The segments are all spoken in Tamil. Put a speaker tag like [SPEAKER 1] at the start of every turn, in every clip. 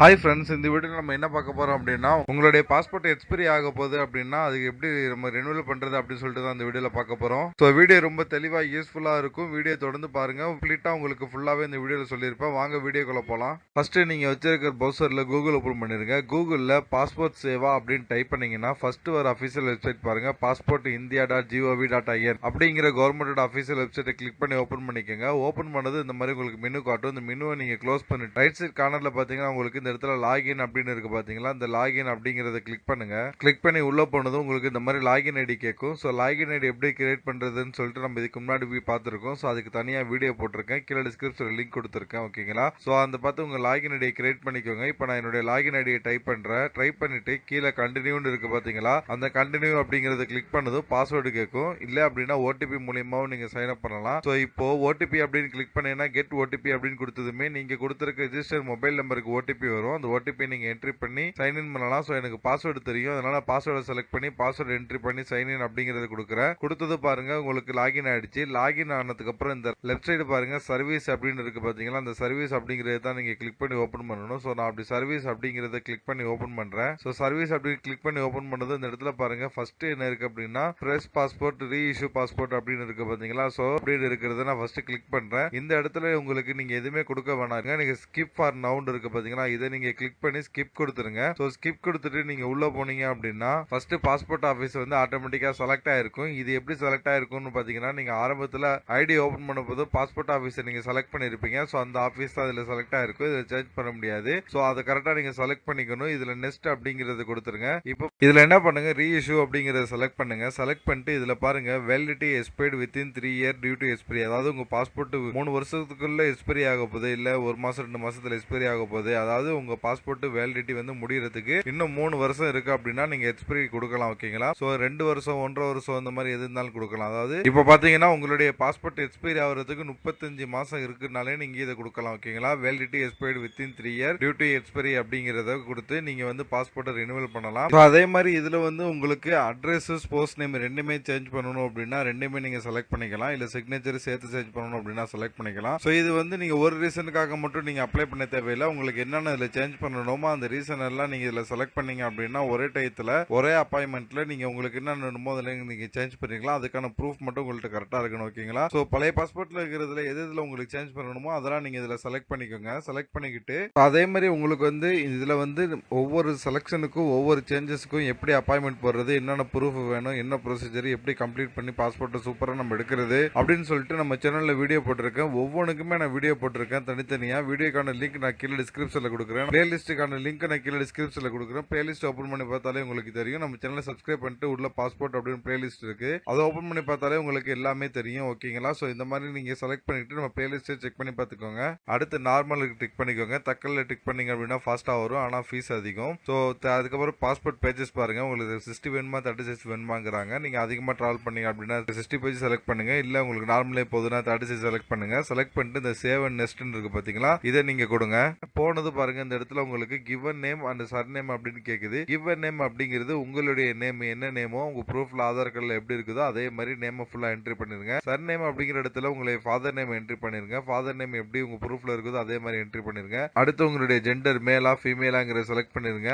[SPEAKER 1] ஹாய் ஃப்ரெண்ட்ஸ், இந்த வீடியோவில் நம்ம என்ன பார்க்க போகிறோம் அப்படின்னா, உங்களுடைய பாஸ்போர்ட் எக்ஸ்பைரி ஆக போகுது அப்படின்னா அதுக்கு எப்படி நம்ம ரெனுவல் பண்ணுறது அப்படின்னு சொல்லிட்டு தான் இந்த வீடியோவில் பார்க்க போகிறோம். ஸோ வீடியோ ரொம்ப தெளிவாக யூஸ்ஃபுல்லாக இருக்கும். வீடியோ தொடர்ந்து பாருங்கள். கம்ப்ளீட்டாக உங்களுக்கு ஃபுல்லாகவே இந்த வீடியோவில் சொல்லியிருப்பேன். வாங்க வீடியோக்குள்ளே போகலாம். ஃபஸ்ட்டு நீங்கள் வச்சிருக்கிற ப்ரௌசரில் கூகுள் ஓப்பன் பண்ணிடுங்க. கூகுளில் பாஸ்போர்ட் சேவா அப்படின்னு டைப் பண்ணிங்கன்னா ஃபஸ்ட்டு ஒரு அஃபீஷியல் வெப்சைட் பாருங்கள். பாஸ்போர்ட் india.gov.in அப்படிங்கிற கவர்மெண்டோட அஃபீஷியல் வெப்சைட்டை கிளிக் பண்ணி ஓப்பன் பண்ணிக்கோங்க. ஓப்பன் பண்ணது இந்த மாதிரி உங்களுக்கு மெனு காட்டும். இந்த மெனுவை நீங்கள் க்ளோஸ் பண்ணிட்டு ரைட் சைட் கார்னரில் பார்த்தீங்கன்னா உங்களுக்கு இந்த இடத்துல லாகின் அப்படின்னு இருக்கு பாத்தீங்களா, இந்த லாகின் அப்படிங்கறத கிளிக் பண்ணுங்க. கிளிக் பண்ணி உள்ள போனதும் உங்களுக்கு இந்த மாதிரி லாகின் ஐடி கேட்கும். ஸோ லாகின் ஐடி எப்படி கிரியேட் பண்றதுன்னு சொல்லிட்டு நம்ம இதுக்கு முன்னாடி போய் பார்த்துருக்கோம். ஸோ அதுக்கு தனியா வீடியோ போட்டிருக்கேன், கீழே டிஸ்கிரிப்ஷன்ல லிங்க் கொடுத்துருக்கேன். ஓகேங்களா? ஸோ அந்த பார்த்து உங்க லாகின் ஐடியை கிரியேட் பண்ணிக்கோங்க. இப்போ நான் என்னுடைய லாகின் ஐடியை டைப் பண்றேன். டைப் பண்ணிட்டு கீழே கண்டினியூன்னு இருக்கு பாத்தீங்களா, அந்த கண்டினியூ அப்படிங்கறத கிளிக் பண்ணதும் பாஸ்வேர்டு கேட்கும். இல்ல அப்படின்னா ஓடிபி மூலியமாவும் நீங்க சைன் அப் பண்ணலாம். ஸோ இப்போ ஓடிபி அப்படின்னு கிளிக் பண்ணீங்கன்னா கெட் ஓடிபி அப்படின்னு கொடுத்ததுமே நீங்க கொடுத்திருக்க ரிஜிஸ்டர் மொபைல் நம்பருக்கு ஓடிபி வரும். அந்த ஓடிபி நீங்க என்ட்ரி பண்ணி சைன் இன் பண்ணலாம். ஸோ எனக்கு பாஸ்வேர்டு தெரியும், அதனால பாஸ்வேர்டை செலக்ட் பண்ணி பாஸ்வேர்டு என்ட்ரி பண்ணி சைன் இன் அப்படிங்கறது கொடுக்குறேன். கொடுத்தது பாருங்க உங்களுக்கு லாகின் ஆயிடுச்சு. லாகின் ஆனதுக்கு அப்புறம் இந்த லெஃப்ட் சைடு பாருங்க சர்வீஸ் அப்படின்னு இருக்கு பாத்தீங்களா, அந்த சர்வீஸ் அப்படிங்கறத தான் நீங்க கிளிக் பண்ணி ஓபன் பண்ணணும். ஸோ நான் அப்படி சர்வீஸ் அப்படிங்கறத கிளிக் பண்ணி ஓபன் பண்றேன். ஸோ சர்வீஸ் அப்படி கிளிக் பண்ணி ஓபன் பண்ணது இந்த இடத்துல பாருங்க ஃபர்ஸ்ட் என்ன இருக்கு அப்படின்னா ஃப்ரெஷ் பாஸ்போர்ட் ரீஇஷ்யூ பாஸ்போர்ட் அப்படின்னு இருக்கு பாத்தீங்களா. ஸோ அப்படின்னு இருக்கிறத நான் ஃபர்ஸ்ட் கிளிக் பண்றேன். இந்த இடத்துல உங்களுக்கு நீங்க எதுவுமே கொடுக்க வேணாங்க. நீங்க ஸ்கிப் ஃபார் நவுண்ட் இருக்கு பாத்தீங்களா, இதை நீங்க கிளிக் பண்ணி ஸ்கிப் கொடுத்துருங்க. ஸோ ஸ்கிப் கொடுத்துட்டு நீங்க உள்ள போனீங்க அப்படின்னா ஃபர்ஸ்ட் பாஸ்போர்ட் ஆஃபீஸ் வந்து ஆட்டோமேட்டிக்கா செலக்ட் ஆயிருக்கும். இது எப்படி செலக்ட் ஆயிருக்கும்னு பாத்தீங்கன்னா, நீங்க ஆரம்பத்துல ஐடி ஓபன் பண்ணும்போது பாஸ்போர்ட் ஆஃபீஸை நீங்க செலக்ட் பண்ணிருப்பீங்க. ஸோ அந்த ஆஃபீஸ் தான் இதுல செலக்ட் ஆயிருக்கும். இதை சேஞ்ச் பண்ண முடியாது. ஸோ அதை கரெக்டா நீங்க செலக்ட் பண்ணிக்கணும். இதுல நெக்ஸ்ட் அப்படிங்கறது கொடுத்துருங்க. இப்போ இதுல என்ன பண்ணுங்க, ரீஇஷ்யூ அப்படிங்கறத செலக்ட் பண்ணுங்க. செலக்ட் பண்ணிட்டு இதுல பாருங்க validity expired within 3 year due to expiry. அதாவது உங்க பாஸ்போர்ட் 3 வருஷத்துக்குள்ள எக்ஸ்பைரி ஆக போகுது, இல்ல 1 மாசம் 2 மாசத்துல எக்ஸ்பைரி ஆக போகுது. அதாவது உங்க பாஸ்போர்ட் வேலிடிட்டி வந்து முடியறதுக்கு இன்னும் 3 வருஷம் இருக்கு அப்படின்னா நீங்க எக்ஸ்பைரி கொடுக்கலாம். ஓகேங்களா? சோ 2 வருஷம் 1.5 வருஷம் அந்த மாதிரி எது இருந்தாலும் கொடுக்கலாம். அதாவது இப்ப பாத்தீங்கன்னா உங்களுடைய பாஸ்போர்ட் எக்ஸ்பைரி ஆகிறதுக்கு 35 மாசம் இருக்குனாலே நீங்க இதை கொடுக்கலாம். ஓகேங்களா? Validity expired within 3 year due to expiry அப்படிங்கறத கொடுத்து நீங்க வந்து பாஸ்போர்ட்டை ரினிவல் பண்ணலாம். அதே மாதிரி இதுல வந்து உங்களுக்கு அட்ரஸ் போஸ்ட் நேம் ரெண்டுமே சேஞ்ச் பண்ணணும் அப்படின்னா ரெண்டுமே நீங்க செலக்ட் பண்ணிக்கலாம். இல்ல சிக்னேச்சர் சேர்த்து சேஞ்ச் பண்ணணும் அப்படின்னா செலக்ட் பண்ணிக்கலாம். சோ இது வந்து நீங்க ஒரு ரீசனுக்காக மட்டும் நீங்க அப்ளை பண்ண தேவையில்லை. உங்களுக்கு என்னென்ன இதுல சேஞ்ச் பண்ணணுமோ அந்த ரீசன் எல்லாம் நீங்க இதுல செலக்ட் பண்ணீங்க அப்படின்னா ஒரே டயத்துல ஒரே அப்பாயின்மெண்ட்ல நீங்க உங்களுக்கு என்ன வேணுமோ அதுல நீங்க சேஞ்ச் பண்ணிக்கலாம். அதுக்கான ப்ரூஃப் மட்டும் உங்கள்ட்ட கரெக்டா இருக்கணும். ஓகேங்களா? சோ பழைய பாஸ்போர்ட்ல இருக்கிறதுல எதுல உங்களுக்கு சேஞ்ச் பண்ணணுமோ அதெல்லாம் நீங்க இதுல செலக்ட் பண்ணிக்கோங்க. செலக்ட் பண்ணிக்கிட்டு அதே மாதிரி உங்களுக்கு வந்து இதுல வந்து ஒவ்வொரு செலக்ஷனுக்கும் ஒவ்வொரு சேஞ்சஸ்க்கும் எப்படி அப்பாயின்மெண்ட் போடுறது, என்னென்ன ப்ரூஃப் வேணும், என்ன ப்ரொசீஜர், எப்படி கம்ப்ளீட் பண்ணி பாஸ்போர்ட்டை சூப்பரா நம்ம எடுக்கிறது அப்படின்னு சொல்லிட்டு நம்ம சேனல்ல வீடியோ போட்டிருக்கேன். ஒவ்வொன்றுக்குமே நான் வீடியோ போட்டிருக்கேன் தனித்தனியா. வீடியோக்கான லிங்க் நான் கீழே டிஸ்கிரிப்ஷன்ல கொடுக்குறேன். பிளேலிஸ்டுக்கான லிங்க் நான் கீழே டிஸ்கிரிப்ஷன்ல கொடுக்குறேன். பிளேலிஸ்ட் ஓபன் பண்ணி பார்த்தாலே உங்களுக்கு தெரியும். நம்ம சேனலை சப்ஸ்கிரைப் பண்ணிட்டு உள்ள பாஸ்போர்ட் அப்படின்னு பிளேலிஸ்ட் இருக்கு, அதை ஓபன் பண்ணி பார்த்தாலே உங்களுக்கு எல்லாமே தெரியும். ஓகேங்களா? சோ இந்த மாதிரி நீங்க செலக்ட் பண்ணிட்டு நம்ம பிளேலிஸ்ட்டை செக் பண்ணி பார்த்துக்கோங்க. அடுத்து நார்மலுக்கு டிக் பண்ணிக்கோங்க. தக்கல்ல டிக் பண்ணீங்க அப்படின்னா ஃபாஸ்டா வரும், ஆனா ஃபீஸ் அதிகம். ஸோ அதுக்கப்புறம் பாஸ்போர்ட் பேஜஸ் பாருங்க. உங்களுக்கு 60 வேணுமா 36 வேணுமாங்கிறாங்க. நீங்க அதிகமா டிராவல் பண்ணீங்க அப்படின்னா 60 பேஜ் செலக்ட் பண்ணுங்க. இல்ல உங்களுக்கு நார்மலே போதுன்னா 36 செலக்ட் பண்ணுங்க. செலக்ட் பண்ணிட்டு இந்த சேவ் அண்ட் நெக்ஸ்ட் இருக்கு பாத்தீங்களா, இதை நீங்க கொடுங்க. போனது பாருங்க இந்த இடத்துல உங்களுக்கு given name and sir name அப்படின்னு கேக்குது. கிவன் நேம் அப்படிங்கிறது உங்களுடைய நேம் என்ன நேமோ உங்க ப்ரூஃப்ல ஆதார் கார்டுல எப்படி இருக்குதோ அதே மாதிரி நேம் ஃபுல்லா என்ட்ரி பண்ணிருங்க. சர் நேம் அப்படிங்கிற இடத்துல உங்களுடைய ஃபாதர் நேம் என்ட்ரி பண்ணிருங்க. ஃபாதர் நேம் எப்படி உங்க ப்ரூஃப்ல இருக்குதோ அதே மாதிரி என்ட்ரி பண்ணிருங்க. அடுத்து உங்களுடைய ஜெண்டர் மேலா ஃபீமேலாங்கிற செலக்ட் பண்ணிருங்க.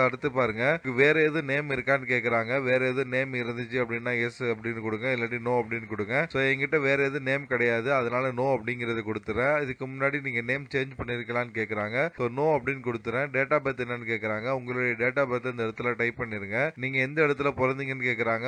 [SPEAKER 1] அடுத்து பாருங்க வேற எது நேம் இருக்கான்னு கேக்குறாங்க. வேற எது நேம் இருந்துச்சு அப்படின்னா எஸ் அப்படின்னு கொடுங்க, இல்லாட்டி நோ அப்படின்னு கொடுங்க. சோ என்கிட்ட வேற எது நேம் கிடையாது, அதனால நோ அப்படிங்கறது கொடுத்துறேன். இதுக்கு முன்னாடி நீங்க நேம் சேஞ்ச் பண்ணிருக்கலாம்னு கேக்குறாங்க. சோ நோ அப்படின்னு கொடுத்துறேன். டேட் ஆஃப் பர்த் என்னன்னு கேக்குறாங்க. உங்களுடைய டேட் ஆஃப் பர்த் இந்த இடத்துல டைப் பண்ணிருங்க. நீங்க எந்த இடத்துல பிறந்தீங்கன்னு கேக்குறாங்க.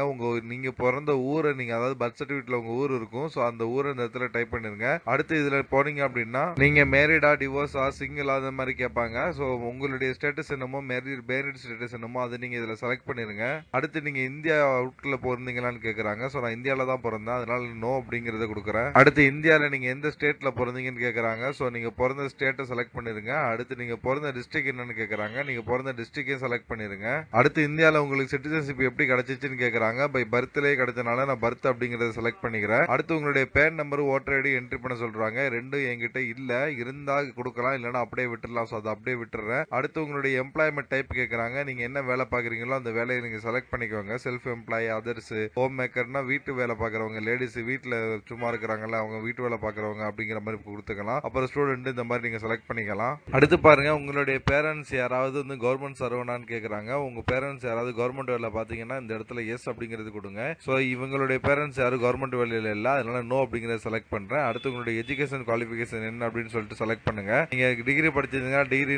[SPEAKER 1] நீங்க பிறந்த ஊரை நீங்க அதாவது பர்த் சர்டிபிகேட்ல உங்க ஊர் இருக்கும். சோ அந்த ஊரை இந்த இடத்துல டைப் பண்ணிருங்க. அடுத்து இதுல போனீங்க அப்படின்னா நீங்க மேரிடா டிவோர்ஸா சிங்கிள் அந்த மாதிரி கேட்பாங்க. சோ உங்களுடைய ஸ்டேட்டஸ் என்னமோ மேரிட் ஸ்டேட்டஸ் என்னமோ அதை நீங்க இதுல செலக்ட் பண்ணிருங்க. அடுத்து நீங்க இந்தியா அவுட்ல பிறந்தீங்களான்னு கேக்குறாங்க. சோ நான் இந்தியால தான் பிறந்தேன், அதனால நோ அப்படிங்கறத கொடுக்குறேன். அடுத்து இந்தியால நீங்க எந்த ஸ்டேட்ல பிறந்தீங்கன்னு கேக்குறாங்க. சோ நீங்க பிறந்த ஸ்டேட்டை செலக்ட் பண்ணிருங்க. அடுத்து நீங்க பிறந்த டிஸ்ட்ரிக்ட் என்னன்னு கேக்குறாங்க. நீங்க பிறந்த டிஸ்ட்ரிக்டையும் செலக்ட் பண்ணிருங்க. அடுத்து இந்தியால உங்களுக்கு சிட்டிசன்ஷிப் எப்படி கிடைச்சிச்சுன்னு கேக்குறாங்க. பை பர்த்லயே கிடைச்சனால நான் பர்த் அப்படிங்கறத செலக்ட் பண்ணிக்கிறேன். அடுத்து உங்களுடைய PAN number voter ID entry பண்ண சொல்றாங்க. ரெண்டும் என்கிட்ட இல்ல, இருந்தா கொடுக்கலாம், இல்லைன்னா அப்படியே விட்டுறலாம். சோ அதை அப்படியே விட்டுறேன். அடுத்து உங்களுடைய எம்ப்ளாய்மெண்ட் டைப் கேக்குறாங்க. நீங்க என்ன வேலை பாக்குறீங்களோ அந்த வேலையை நீங்க செலக்ட் பண்ணிக்கோங்க. செல்ஃப் எம்ப்ளாய், அதர்ஸ், ஹோம் மேக்கர்னா வீட்டு வேலை பாக்குறவங்க, லேடிஸ் வீட்டுல சும்மா இருக்கிறாங்கல்ல அவங்க வீட்டு வேலை பாக்குறவங்க அப்படிங்கிற மாதிரி கொடுத்துக்கலாம். அப்புறம் ஸ்டூடெண்ட் இந்த மாதிரி நீங்க செலக்ட் பண்ணிக்கலாம். அடுத்து பாருங்க உங்களுடைய பேரண்ட்ஸ் யாராவது வந்து கவர்மெண்ட் சர்வனான்னு கேக்குறாங்க. உங்க பேரண்ட்ஸ் யாராவது கவர்மெண்ட் வேலை பாத்தீங்கன்னா இந்த இடத்துல எஸ் அப்படிங்கிறது கொடுங்க. சோ இவங்களுடைய பேரண்ட்ஸ் யாரும் கவர்மெண்ட் வேலையில இல்ல, அதனால நோ அப்படிங்கறத செலக்ட் பண்றேன். அடுத்து உங்களுடைய எஜுகேஷன் குவாலிஃபிகேஷன் என்ன அப்படின்னு சொல்லிட்டு செலக்ட் பண்ணுங்க. நீங்க டிகிரி படிச்சிருந்தீங்கன்னா டிகிரி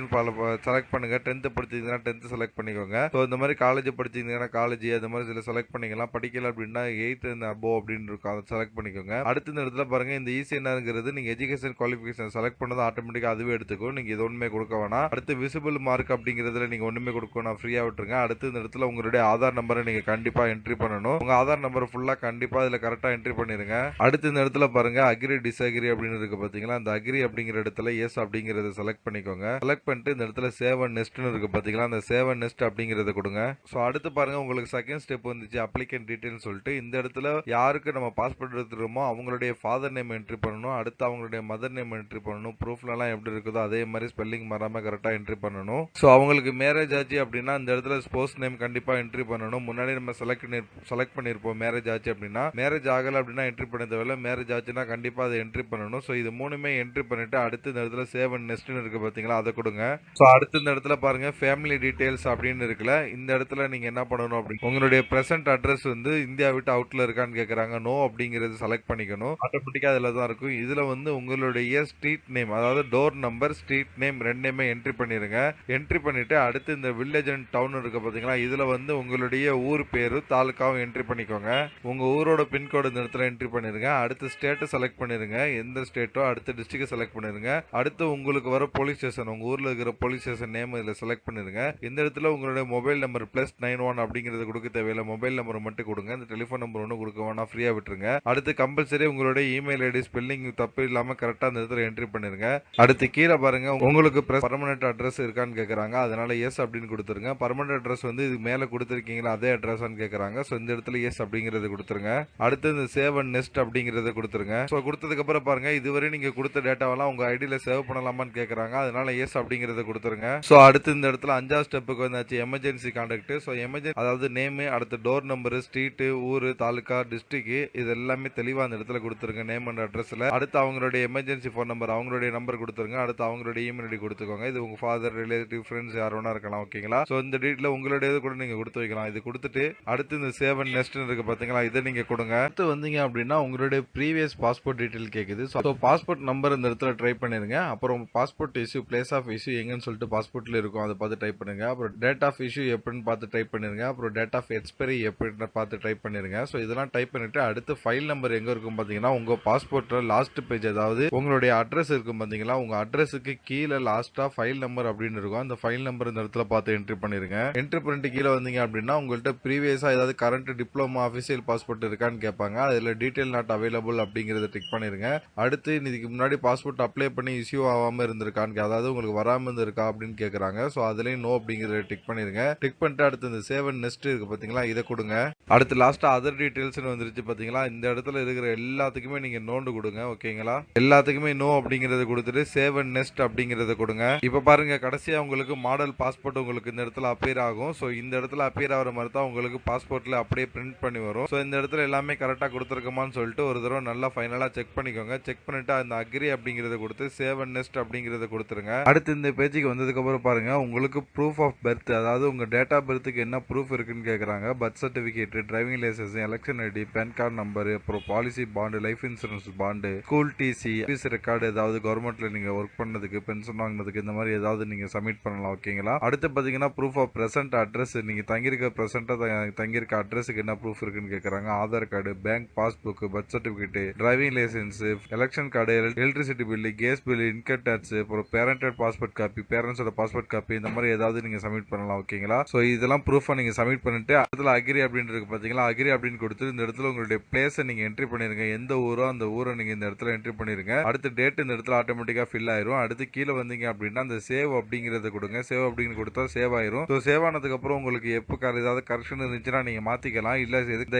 [SPEAKER 1] செலக்ட் பண்ணுங்க. 10th படிச்சிருந்தீங்கன்னா 10th செலக்ட் பண்ணிக்கோங்க. சோ இந்த மாதிரி காலேஜ் படிச்சிருந்தீங்கன்னா காலேஜ் அந்த மாதிரி சில செலக்ட் பண்ணிக்கலாம். படிக்கல அப்படின்னா 8th and above அப்படின்னு இருக்கும், அதை செலக்ட் பண்ணிக்கோங்க. அடுத்த இந்த இடத்துல பாருங்க இந்த ECNRங்கிறது நீங்க எஜுகேஷன் குவாலிஃபிகேஷன் செலக்ட் பண்ணது ஆட்டோமேட்டிக்கா அதுவே எடுத்துக்கும். நீங்க இது ஒண்ணுமே கொடுக்க வேணாம். அடுத்து விசிபிள் மார்க் அப்படிங்கிறதுல நீங்க ஒண்ணுமே கொடுக்க நான் ஃப்ரீயா விட்டுருங்க. அடுத்து இந்த இடத்துல உங்களுடைய ஆதார் நம்பரை நீங்க கண்டிப்பா என்ட்ரி பண்ணணும். உங்க ஆதார் நம்பர் ஃபுல்லா கண்டிப்பா இதுல கரெக்டா என்ட்ரி பண்ணிருங்க. அடுத்து இந்த இடத்துல பாருங்க அக்ரி டிஸ்அக்ரி அப்படின்னு இருக்கு பாத்தீங்களா, அந்த அக்ரி அப்படிங்கிற இடத்துல எஸ் அப்படிங்கறத செலக்ட் பண்ணிக்கோங்க. செலக்ட் பண்ணிட்டு இந்த இடத்துல சேவ் அண்ட் நெக்ஸ்ட்னு இருக்கு பாத்தீங்களா, அந்த சேவ் அண்ட் நெக்ஸ்ட் அப்படிங்கறத கொடுங்க. சோ அடுத்து பாருங்க உங்களுக்கு செகண்ட் ஸ்டெப் வந்துச்சு அப்ளிகேஷன் டீடைல்ஸ் சொல்லிட்டு இந்த இடத்துல யாருக்கு நம்ம பாஸ்போர்ட் எடுத்துறோமோ அவங்களுடைய ஃபாதர் நேம் என்ட்ரி பண்ணணும். அடுத்து அவங்களுடைய மதர் நேம் என்ட்ரி பண்ணணும். ப்ரூஃப்ல எல்லாம் எப்படி இருக்குதோ அதே மாதிரி ஸ்பெல்லிங் மாறாம கரெக்டா என்ட்ரி பண்ணணும். சோ அவங்களுக்கு மேரேஜ் ஆச்சு அப்படின்னா இந்த இடத்துல ஸ்போஸ் நேம் கண்டிப்பா என்ட்ரி பண்ணணும். முன்னாடி நம்ம செலக்ட் பண்ணிருப்போம் மேரேஜ் ஆச்சு அப்படின்னா. மேரேஜ் ஆகல அப்படின்னா என்ட்ரி பண்ண தேவையில்ல, மேரேஜ் ஆச்சுன்னா கண்டிப்பா அதை என்ட்ரி பண்ணணும். சோ இது மூணுமே என்ட்ரி பண்ணிட்டு அடுத்து இந்த இடத்துல சேவ் அண்ட் நெக்ஸ்ட்னு இருக்கு பாத்தீங்களா, அதை கொடுங்க. சோ அடுத்து இந்த இடத்துல பாருங்க ஃபேமிலி டீடைல்ஸ் அப்படின்னு இருக்குல்ல, இந்த இடத்துல நீங்க என்ன பண்ணணும் அப்படின்னு உங்களுடைய பிரசன்ட் அட்ரஸ் வந்து இந்தியா விட்டு அவுட்ல இருக்கான்னு கேக்குறாங்க. நோ அப்படிங்கறது செலக்ட் பண்ணிக்கணும். ஆட்டோமேட்டிக்கா அதுல தான் இருக்கும். இதுல வந்து உங்களுடைய ஸ்ட்ரீட் நேம் அதாவது டோர் நம்பர் ஸ்ட்ரீட் நேம் ரெண்டுமே என்ட்ரி பண்ணிருங்க. என்ட்ரி பண்ணிட்டு அடுத்து இந்த வில்லேஜ் அண்ட் டவுன் இருக்கு பாத்தீங்களா, இதுல வந்து உங்களுடைய ஊர் பேரு தாலுக்காவும் என்ட்ரி பண்ணிக்கோங்க. உங்க ஊரோட பின்கோடு இந்த இடத்துல என்ட்ரி பண்ணிருங்க. அடுத்து ஸ்டேட் செலக்ட் பண்ணிருங்க, எந்த ஸ்டேட்டோ அடுத்து டிஸ்ட்ரிக்ட் செலக்ட் பண்ணிருங்க. அடுத்து உங்களுக்கு வர போலீஸ் ஸ்டேஷன் உங்க ஊர்ல இருக்கிற போலீஸ் ஸ்டேஷன் நேம் இதுல செலக்ட் பண்ணிருங்க. இந்த இடத்துல உங்களுடைய மொபைல் நம்பர் +91 அப்படிங்கறது கொடுக்க தேவையில்லை, மொபைல் நம்பர் மட்டும் கொடுங்க. இந்த டெலிபோன் நம்பர் ஒன்னும் கொடுக்க வேணாம், ஃப்ரீயா விட்டுருங்க. அடுத்து கம்பல்சரி உங்களுடைய இமெயில் ஐடி ஸ்பெல்லிங் தப்பு இல்லாம கரெக்டா அந்த இடத்துல என்ட்ரி பண்ணிருங்க. அடுத்து கீழே பாருங்க உங்களுக்கு பர்மனன்ட் அட்ரஸ் இருக்கான்னு கேக்குறாங்க, அதனால எஸ் அப்படின்னு கொடுத்துருங்க. பர்மனன்ட் அட்ரஸ் வந்து இது மேல கொடுத்திருக்கீங்களா அதே அட்ரஸான்னு கேக்குறாங்க. சோ இந்த இடத்துல எஸ் அப்படிங்கறது கொடுத்துருங்க. அடுத்து இந்த சேவ் அண்ட் நெக்ஸ்ட் அப்படிங்கறத கொடுத்துருங்க. சோ கொடுத்ததுக்கு அப்புறம் பாருங்க இதுவரை நீங்க கொடுத்த டேட்டாவெல்லாம் உங்க ஐடியில சேவ் பண்ணலாமான்னு கேக்குறாங்க, அதனால எஸ் அப்படிங்கறத கொடுத்துருங்க. சோ அடுத்து இந்த இடத்துல 5வது ஸ்டெப்புக்கு வந்தாச்சு எமர்ஜென்சி கான்டாக்ட். சோ எமர்ஜென்சி அதாவது நேம், அடுத்து டோர் நம்பர், ஸ்ட்ரீட், ஊரு, தாலுகா, டிஸ்ட்ரிக்ட் இது எல்லாமே தெளிவா அந்த இடத்துல கொடுத்துருங்க நேம் அண்ட் அட்ரஸ்ல. அடுத்து அவங்களுடைய எமர்ஜென்சி போன் நம்பர் அவங்களுடைய நம்பர் கொடுத்துருங்க. அடுத்து அவங்களுடைய இமெயில் ஐடி கொடுத்துக்கோங்க. இது உங்க ஃபாதர், ரிலேட்டிவ், ஃப்ரெண்ட்ஸ் யார் வேணா இருக்கலாம், ஓகேங்களா. சோ இந்த டீடைல் உங்களுடைய கூட நீங்க கொடுத்து வைக்கலாம். இது கொடுத்துட்டு அடுத்து இந்த சேவ் அண்ட் நெக்ஸ்ட் இருக்கு பாத்தீங்களா, இதை நீங்க கொடுங்க. அடுத்து வந்தீங்க அப்படின்னா உங்களுடைய ப்ரீவியஸ் பாஸ்போர்ட் டீடைல் கேக்குது. சோ பாஸ்போர்ட் நம்பர் இந்த இடத்துல ட்ரை பண்ணிருங்க. அப்புறம் passport issue, place of issue எங்கன்னு சொல்லிட்டு பாஸ்போர்ட்ல இருக்கும், அதை பார்த்து டைப் பண்ணுங்க. அப்புறம் டேட் ஆஃப் இஷ்யூ எப்படின்னு பார்த்து டைப் பண்ணிருங்க. அப்புறம் டேட் ஆஃப் எக்ஸ்பைரி எப்படின்னு பார்த்து டைப் பண்ணிருங்க. சோ இதெல்லாம் டைப் பண்ணிட்டு அடுத்து ஃபைல் நம்பர் எங்க இருக்கும் பாத்தீங்கன்னா உங்க பாஸ்போர்ட்ல லாஸ்ட் பேஜ் அதாவது உங்களுடைய அட்ரஸ் இருக்கும் பாத்தீங்களா, உங்க அட்ரஸுக்கு கீழே லாஸ்டா ஃபைல் நம்பர் அப்படின்னு இருக்கும். அந்த ஃபைல் நம்பர் இந்த இடத்துல பார்த்து என்ட்ரி பண்ணிருங்க. என்ட்ரி பண்ணிட்டு கீழே வந்தீங்க அப்படின்னா உங்கள்கிட்ட ப்ரீவியஸா ஏதாவது கரண்ட் டிப்ளமா ஆஃபீஷியல் பாஸ்போர்ட் இருக்கான்னு கேட்பாங்க. அதுல டீடைல் நாட் அவைலபிள் அப்படிங்கறத டிக் பண்ணிருங்க. அடுத்து இதுக்கு முன்னாடி பாஸ்போர்ட் அப்ளை பண்ணி இஷ்யூ ஆகாம இருந்திருக்கான்னு அதாவது உங்களுக்கு வராம இருந்திருக்கா அப்படின்னு கேக்குறாங்க. சோ அதுலயும் நோ அப்படிங்கறத டிக் பண்ணிருங்க. டிக் பண்ணிட்டு அடுத்து இந்த சேவ் அண்ட் நெக்ஸ்ட் இருக்கு பாத்தீங்களா, இதை கொடுங்க. அடுத்து லாஸ்டா அதர் டீடைல்ஸ் வந்துருச்சு பாத்தீங்களா, இந்த இடத்துல இருக்கிற எல்லாத்துக்குமே நீங்க நோண்டு கொடுங்க, ஓகேங்களா. எல்லாத்துக்குமே நோ அப்படிங்கறத கொடுத்துட்டு சேவ் அண்ட் நெக்ஸ்ட் அப்படிங்கறத கொடுங்க. இப்ப பாருங்க கடைசியா உங்களுக்கு மாடல் பாஸ்போர்ட் உங்களுக்கு இந்த இடத்துல அப்பியர் ஆகும். சோ இந்த இடத்துல அப்பியர் ஆகிற மாதிரி தான் உங்களுக்கு பாஸ்போர்ட்ல அப்படியே பிரிண்ட் பண்ணி வரும். சோ இந்த இடத்துல எல்லாமே கரெக்டா கொடுத்துருக்கோமான்னு சொல்லிட்டு ஒரு தடவை நல்லா ஃபைனலா செக் பண்ணிக்கோங்க. செக் பண்ணிட்டு அந்த அக்ரி அப்படிங்கறத கொடுத்து சேவ் அண்ட் நெக்ஸ்ட் அப்படிங்கறத கொடுத்துருங்க. அடுத்து இந்த பேஜுக்கு வந்ததுக்கு அப்புறம் பாருங்க உங்களுக்கு ப்ரூஃப் ஆஃப் பர்த் அதாவது உங்க டேட் ஆஃப் பர்த்துக்கு என்ன ப்ரூஃப் இருக்குன்னு கேக்குறாங்க. Birth certificate, driving licence, election ID, PAN card number, அப்புறம் policy bond, life insurance bond, school TC, office record ஏதாவது கவர்மெண்ட்ல நீங்க ஒர்க் பண்ணதுக்கு, பென்ஷன் வாங்கினதுக்கு இந்த மாதிரி ஏதாவது நீங்க சப்மிட் பண்ணலாம், ஓகேங்களா. அடுத்து பாத்தீங்கன்னா ப்ரூஃப் ஆஃப் பிரசன்ட் அட்ரஸ், நீங்க தங்கியிருக்க பிரசன்டா தங்கியிருக்க அட்ரஸுக்கு என்ன ப்ரூஃப் இருக்குன்னு கேக்குறாங்க. Aadhaar card, bank passbook, birth certificate, driving licence, election card, electricity bill, gas bill, income tax, அப்புறம் பேரண்டட் பாஸ்போர்ட் காப்பி, பேரண்ட்ஸோட பாஸ்போர்ட் காப்பி இந்த மாதிரி ஏதாவது நீங்க சப்மிட் பண்ணலாம், ஓகேங்களா. சோ இதெல்லாம் ப்ரூஃபா நீங்க சப்மிட் பண்ணிட்டு அதுல அக்ரி அப்படின்னு இருக்கு பாத்தீங்களா, அக்ரி அப்படின்னு கொடுத்து இந்த இடத்துல உங்களுடைய பிளேஸை நீங்க என்ட்ரி பண்ணிருங்க. எந்த ஊரோ அந்த ஊரை நீங்க இந்த இடத்துல என்ட்ரி பண்ணிருங்க. அடுத்து டேட் இந்த இடத்துல ஆட்டோமேட்டிக்கா ஃபில் ஆயிரும். அடுத்து கீழே வந்தீங்க அப்படின்னா அந்த சேவ் அப்படிங்கறத கொடுங்க. சேவ் அப்படின்னு கொடுத்தா சேவ் ஆயிரும். சோ சேவ் ஆனதுக்கு அப்புறம் உங்களுக்கு எப்ப ஏதாவது கரெக்ஷன் இருந்துச்சுன்னா நீங்க மாத்திக்கலாம். இல்ல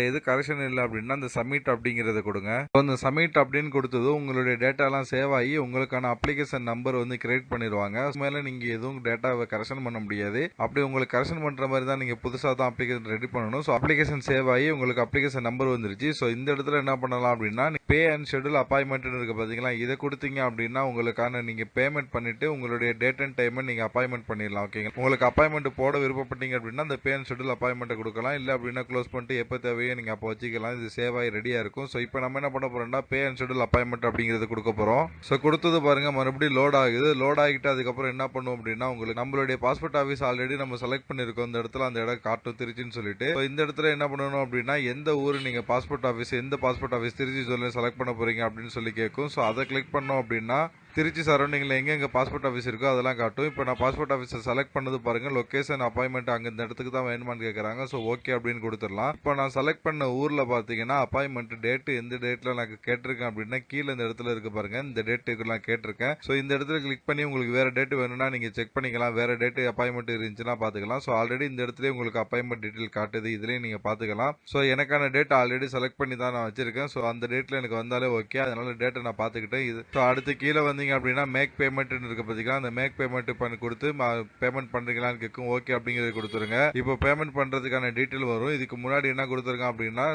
[SPEAKER 1] எது கரெக்ஷன் இல்ல அப்படின்னா அந்த சப்மிட் அப்படிங்கறத கொடுங்க. அந்த சப்மிட் அப்படின்னு கொடுத்தது உங்களுடைய டேட்டா எல்லாம் சேவ் ஆகி உங்களுக்கான அப்ளிகேஷன் நம்பர் வந்து கிரியேட் பண்ணிடுவாங்க. மேல நீங்க எதுவும் டேட்டாவை கரெக்ஷன் பண்ண முடியாது. அப்படி உங்களுக்கு கரெக்ஷன் பண்ற மாதிரி தான் நீங்க புதுசா தான் அப்ளிகேஷன் ரெடி பண்ணணும். சோ அப்ளிகேஷன் சேவ் ஆகி உங்களுக்கு அப்ளிகேஷன் நம்பர் வந்துருச்சு. சோ இந்த இடத்துல என்ன பண்ணலாம் அப்படின்னா பே அண்ட் ஷெட்யூல் அப்பாயின்மெண்ட் இருக்கு பாத்தீங்களா, இதை கொடுத்தீங்க அப்படின்னா உங்களுக்கான நீங்க பேமெண்ட் பண்ணிட்டு உங்களுடைய டேட் அண்ட் டைமை நீங்க அப்பாயின்மெண்ட் பண்ணிடலாம். ஓகேங்க. உங்களுக்கு அப்பாயின்மெண்ட் போட விருப்பப்பட்டீங்க அப்படின்னா அந்த பே அண்ட் ஷெட்யூல் அப்பாயின்மெண்ட் கொடுக்கலாம். இல்ல அப்படின்னா க்ளோஸ் பண்ணிட்டு எப்போ தேவையோ நீங்க அப்போ வச்சுக்கலாம். இது சேவ் ஆகி ரெடியா இருக்கும். ஸோ இப்போ நம்ம என்ன பண்ண போறோம்னா பே அண்ட் ஷெட்யூல் அப்பாயின்மெண்ட் அப்படிங்கிறது கொடுக்க போறோம். ஸோ கொடுத்தது பாருங்க, மறுபடியும் லோட் ஆகுது. லோட் ஆகிட்டு அதுக்கப்புறம் என்ன பண்ணுவோம் அப்படின்னா உங்களுக்கு நம்மளுடைய பாஸ்போர்ட் ஆஃபீஸ் ஆல்ரெடி நம்ம செலக்ட் பண்ணிருக்கோம். இந்த இடத்துல அந்த இடம் காட்டும் திருச்சின்னு சொல்லிட்டு. இந்த இடத்துல என்ன பண்ணணும் அப்படின்னா எந்த ஊர் நீங்க பாஸ்போர்ட் ஆஃபீஸ், எந்த பாஸ்போர்ட் ஆஃபீஸ் திருச்சி சொல்லி செலக்ட் பண்ண போறீங்க அப்படின்னு சொல்லி கேட்கும். ஸோ அதை கிளிக் பண்ணோம் அப்படின்னா திருச்சி சரௌண்டிங்கில் எங்கே பாஸ்போர்ட் ஆஃபீஸ் இருக்கோ அதெல்லாம் காட்டும். இப்போ நான் பாஸ்போர்ட் ஆஃபீஸை செலக்ட் பண்ணது பாருங்கள், லொக்கேஷன் அப்பாயின்மெண்ட் அங்கே இந்த இடத்துக்கு தான் வேணுமான்னு கேட்குறாங்க. ஸோ ஓகே அப்படின்னு கொடுத்துடலாம். இப்போ நான் செலக்ட் பண்ண ஊரில் பார்த்தீங்கன்னா அப்பாயின்மெண்ட் டேட்டு எந்த டேட்டில் நான் கேட்டிருக்கேன் அப்படின்னா கீழே இந்த இடத்துல இருக்கு பாருங்கள், இந்த டேட்டுக்கு நான் கேட்டிருக்கேன். ஸோ இந்த இடத்துல கிளிக் பண்ணி உங்களுக்கு வேறு டேட்டு வேணும்னா நீங்கள் செக் பண்ணிக்கலாம். வேறு டேட்டு அப்பாயின்மெண்ட் இருந்துச்சுன்னா பார்த்துக்கலாம். ஸோ ஆல்ரெடி இந்த இடத்துல உங்களுக்கு அப்பாயின்மெண்ட் டீட்டெயில் காட்டுது, இதுலேயும் நீங்கள் பார்த்துக்கலாம். ஸோ எனக்கான டேட் ஆல்ரெடி செலக்ட் பண்ணி தான் நான் வச்சிருக்கேன். ஸோ அந்த டேட்டில் எனக்கு வந்தாலே ஓகே, அதனால டேட்டை நான் பார்த்துக்கிட்டேன். இது ஸோ அடுத்து கீழே வந்தீங்க அப்படின்னா மேக் பேமெண்ட் இருக்கு பாத்தீங்களா, அந்த மேக் பேமெண்ட் பண்ணி கொடுத்து பேமெண்ட் பண்றீங்களான்னு கேட்கும். ஓகே அப்படிங்கறது கொடுத்துருங்க. இப்போ பேமெண்ட் பண்றதுக்கான டீடைல் வரும். இதுக்கு முன்னாடி என்ன கொடுத்துருங்க அப்படின்னா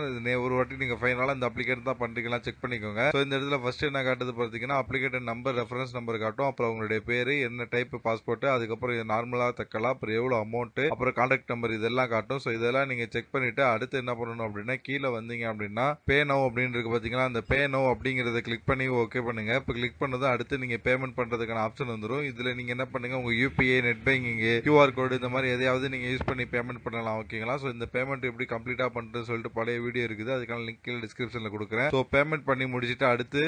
[SPEAKER 1] ஒரு வாட்டி நீங்க ஃபைனலா இந்த அப்ளிகேட் தான் பண்றீங்களா செக் பண்ணிக்கோங்க. ஸோ இந்த இடத்துல ஃபர்ஸ்ட் என்ன காட்டுது பார்த்தீங்கன்னா அப்ளிகேட் நம்பர், ரெஃபரன்ஸ் நம்பர் காட்டும். அப்புறம் உங்களுடைய பேரு, என்ன டைப் பாஸ்போர்ட், அதுக்கப்புறம் நார்மலா தக்கலாம், அப்புறம் எவ்வளவு அமௌண்ட், அப்புறம் கான்டாக்ட் நம்பர் இதெல்லாம் காட்டும். ஸோ இதெல்லாம் நீங்க செக் பண்ணிட்டு அடுத்து என்ன பண்ணணும் அப்படின்னா கீழே வந்தீங்க அப்படின்னா பே நவ் அப்படின்னு இருக்கு பாத்தீங்களா, அந்த பே நவ் அப்படிங்கறத கிளிக் பண்ணி ஓகே பண்ணுங்க. இப்போ கிளிக் பண்ணதும் அடுத்து நீங்க பேமெண்ட் பண்றதுக்கான ஆப்ஷன் வந்துரும். இதுல நீங்க என்ன பண்ணுங்க, உங்க UPI, net banking, QR code இந்த மாதிரி எதையாவது நீங்க யூஸ் பண்ணி பேமெண்ட் பண்ணலாம். ஓகேங்களா. சோ இந்த பேமெண்ட் எப்படி கம்ப்ளீட்டா பண்றதுன்னு சொல்லிட்டு பழைய வீடியோ இருக்குது, அதுக்கான லிங்க் கீழே டிஸ்கிரிப்ஷன்ல கொடுக்குறேன். சோ பேமெண்ட் பண்ணி முடிச்சிட்டு அடுத்து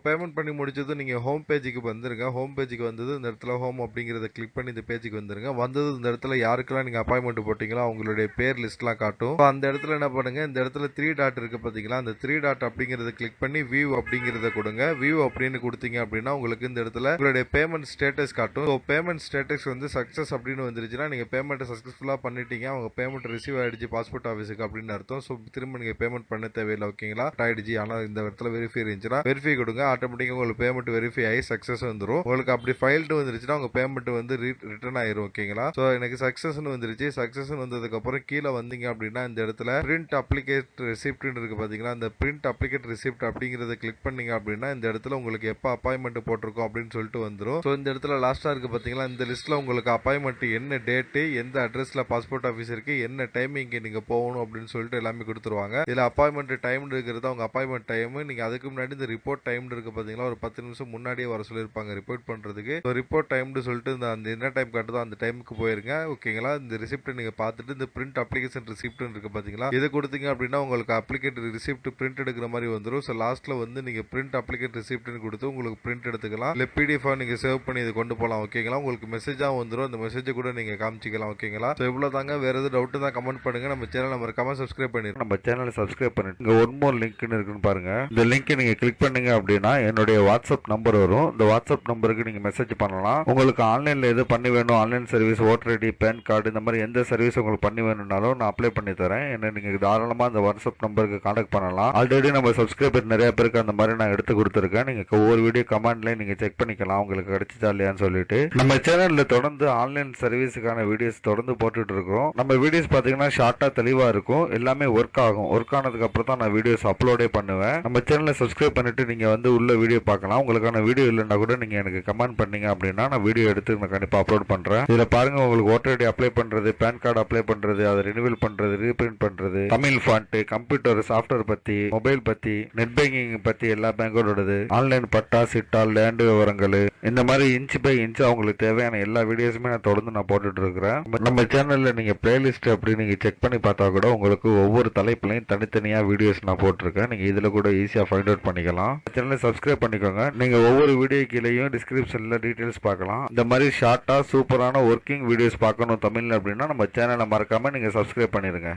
[SPEAKER 1] பேமெண்ட் பண்ணி முடிச்சது நீங்கள் ஹோம் பேஜுக்கு வந்துருங்க. ஹோம் பேஜுக்கு வந்தது இந்த இடத்துல ஹோம் அப்படிங்கிறத கிளிக் பண்ணி இந்த பேஜுக்கு வந்துருங்க. வந்தது இந்த இடத்துல யாருக்கெல்லாம் நீங்கள் அப்பாயின்மெண்ட் போட்டிங்களோ அவங்களுடைய பேர் லிஸ்ட்லாம் காட்டும். அந்த இடத்துல என்ன பண்ணுங்க, இந்த இடத்துல 3 டாட் இருக்கு பார்த்தீங்களா, அந்த 3 டாட் அப்படிங்கிறத கிளிக் பண்ணி வியூ அப்படிங்கிறத கொடுங்க. வியூ அப்படின்னு கொடுத்தீங்க அப்படின்னா உங்களுக்கு இந்த இடத்துல உங்களுடைய பேமெண்ட் ஸ்டேட்டஸ் காட்டும். பேமெண்ட் ஸ்டேட்டஸ் வந்து சக்ஸஸ் அப்படின்னு வந்துருச்சுன்னா நீங்கள் பேமெண்ட் சக்ஸஸ்ஃபுல்லாக பண்ணிட்டீங்க, அவங்க பேமெண்ட் ரிசீவ் ஆயிடுச்சு பாஸ்போர்ட் ஆஃபீஸுக்கு அப்படின்னு அர்த்தம். ஸோ திரும்ப நீங்கள் பேமெண்ட் பண்ண தேவையில்லை. ஓகேங்களா. ஆயிடுச்சு, ஆனால் இந்த இடத்துல வெரிஃபை இருந்துச்சுன்னா வெரிஃபை கொடுங்க. ஆட்டோமேட்டிக்கா உங்களுக்கு பேமெண்ட் வெரிஃபை ஆகி சக்சஸ் வந்துரும். உங்களுக்கு அப்படி ஃபைல்டு வந்துருச்சுன்னா உங்க பேமெண்ட் வந்து ரிட்டர்ன் ஆயிரும். ஓகேங்களா. சோ எனக்கு சக்சஸ்னு வந்துருச்சு. சக்சஸ் வந்ததுக்கு அப்புறம் கீழே வந்தீங்க அப்படின்னா இந்த இடத்துல பிரிண்ட் அப்ளிகேட் ரிசிப்ட் இருக்கு பாத்தீங்களா, அந்த பிரிண்ட் அப்ளிகேட் ரிசிப்ட் அப்படிங்கறத கிளிக் பண்ணீங்க அப்படின்னா இந்த இடத்துல உங்களுக்கு எப்ப அப்பாயின்மெண்ட் போட்டிருக்கோம் அப்படின்னு சொல்லிட்டு வந்துரும். சோ இந்த இடத்துல லாஸ்டா இருக்கு பாத்தீங்களா, இந்த லிஸ்ட்ல உங்களுக்கு அப்பாயின்மெண்ட் என்ன டேட், எந்த அட்ரஸ்ல பாஸ்போர்ட் ஆஃபீஸ் இருக்கு, என்ன டைமிங் நீங்க போகணும் அப்படின்னு சொல்லிட்டு எல்லாமே கொடுத்துருவாங்க. இதுல அப்பாயின்மெண்ட் டைம் இருக்கிறது உங்க அப்பாயின்மெண்ட் டைம். நீங்க அதுக்கு முன்னாடி இந்த ரிப்போர்ட் டைம் இருக்கு பாத்தீங்களா, ஒரு 10 நிமிஷம் முன்னாடியே வர சொல்லிருப்பாங்க ரிப்போர்ட் பண்றதுக்கு. ரிப்போர்ட் டைம்னு சொல்லிட்டு அந்த என்ன டைம் காட்டுதோ அந்த டைமுக்கு போயிருங்க. ஓகேங்களா. இந்த ரிசிப்ட் நீங்க பார்த்துட்டு இந்த பிரிண்ட் அப்ளிகேஷன் ரிசிப்ட் இருக்கு பாத்தீங்களா, இதை கொடுத்தீங்க அப்படின்னா உங்களுக்கு அப்ளிகேட் ரிசிப்ட் பிரிண்ட் எடுக்கிற மாதிரி வந்துடும். ஸோ லாஸ்ட்ல வந்து நீங்க பிரிண்ட் அப்ளிகேட் ரிசிப்ட்னு கொடுத்து உங்களுக்கு பிரிண்ட் எடுத்துக்கலாம். இல்ல பிடிஎஃப் நீங்க சேவ் பண்ணி இது கொண்டு போகலாம். ஓகேங்களா. உங்களுக்கு மெசேஜா வந்துடும், அந்த மெசேஜ் கூட நீங்க காமிச்சிக்கலாம். ஓகேங்களா. ஸோ இவ்வளவு தாங்க. வேற எதாவது டவுட் தான் கமெண்ட் பண்ணுங்க. நம்ம சேனல் மறக்காம சப்ஸ்கிரைப் பண்ணிருக்கோம். நம்ம சேனலை சப்ஸ்கிரைப் பண்ணிட்டு இங்க ஒன் மோர் லிங்க் இருக்குன்னு பாருங்க. இந்த லிங்க் நீங்க கிளிக் பண்ணீங்க அப்படின்னா என்னுடைய வாட்ஸ்அப் நம்பர் வரும். இந்த வாட்ஸ்அப் நம்பருக்கு நீங்க மெசேஜ் பண்ணலாம். உங்களுக்கு ஆன்லைன்ல எது பண்ணி வேணும், online service, voter ID, PAN card, இந்த மாதிரி எந்த சர்வீஸ் உங்களுக்கு பண்ணி வேணும்னாலும் நான் அப்ளை பண்ணி தரேன். என்ன நீங்க தாராளமா அந்த வாட்ஸ்அப் நம்பருக்கு கான்டாக்ட் பண்ணலாம். ஆல்ரெடி நம்ம சப்ஸ்கிரைபர் நிறைய பேருக்கு அந்த மாதிரி நான் எடுத்து கொடுத்துருக்கேன். நீங்க ஒவ்வொரு வீடியோ கமெண்ட்ல நீங்க செக் பண்ணிக்கலாம் உங்களுக்கு கிடைச்சா இல்லையான்னு சொல்லிட்டு. நம்ம சேனல்ல தொடர்ந்து ஆன்லைன் சர்வீஸுக்கான வீடியோஸ் தொடர்ந்து போட்டுட்டு இருக்கோம். நம்ம வீடியோஸ் பாத்தீங்கன்னா ஷார்ட்டா தெளிவா இருக்கும், எல்லாமே ஒர்க் ஆகும். ஒர்க் ஆனதுக்கு அப்புறம் தான் நான் வீடியோஸ் அப்லோடே பண்ணுவேன். நம்ம சேனலை சப்ஸ்கிரைப் பண்ணிட்டு நீங்க வந்து உள்ள வீடியோ பார்க்கலாம். உங்களுக்கான வீடியோ இல்லைன்னா கூட நீங்க எனக்கு கமெண்ட் பண்ணீங்க அப்படின்னா நான் வீடியோ எடுத்து நான் கண்டிப்பா அப்லோட் பண்றேன். இதுல பாருங்க உங்களுக்கு ஓட்டர் ஐடி அப்ளை பண்றது, பேன் கார்டு அப்ளை பண்றது, அதை ரினிவல் பண்றது, ரீபிரிண்ட் பண்றது, தமிழ் ஃபாண்ட், கம்ப்யூட்டர் சாஃப்ட்வேர் பத்தி, மொபைல் பத்தி, நெட் பேங்கிங் பத்தி எல்லா பேங்கோடது, ஆன்லைன் பட்டா, சிட்டா, லேண்ட் விவரங்கள், இந்த மாதிரி இன்ச் பை இன்ச் அவங்களுக்கு தேவையான எல்லா வீடியோஸுமே நான் தொடர்ந்து நான் போட்டுட்டு இருக்கிறேன். நம்ம சேனல்ல நீங்க பிளேலிஸ்ட் அப்படி நீங்க செக் பண்ணி பார்த்தா கூட உங்களுக்கு ஒவ்வொரு தலைப்புலையும் தனித்தனியா வீடியோஸ் நான் போட்டிருக்கேன். நீங்க இதுல கூட ஈஸியா ஃபைண்ட் அவுட் பண்ணிக்கலாம். சேனலை சப்ஸ்கிரைப் பண்ணிக்கோங்க. நீங்க ஒவ்வொரு வீடியோ கீழேயும் டிஸ்கிரிப்ஷன்ல டீடைல்ஸ் பார்க்கலாம். இந்த மாதிரி ஷார்ட்டா சூப்பரான ஒர்க்கிங் வீடியோஸ் பார்க்கணும் தமிழ்ல அப்படின்னா நம்ம சேனலை மறக்காம நீங்க சப்ஸ்கிரைப் பண்ணிருங்க.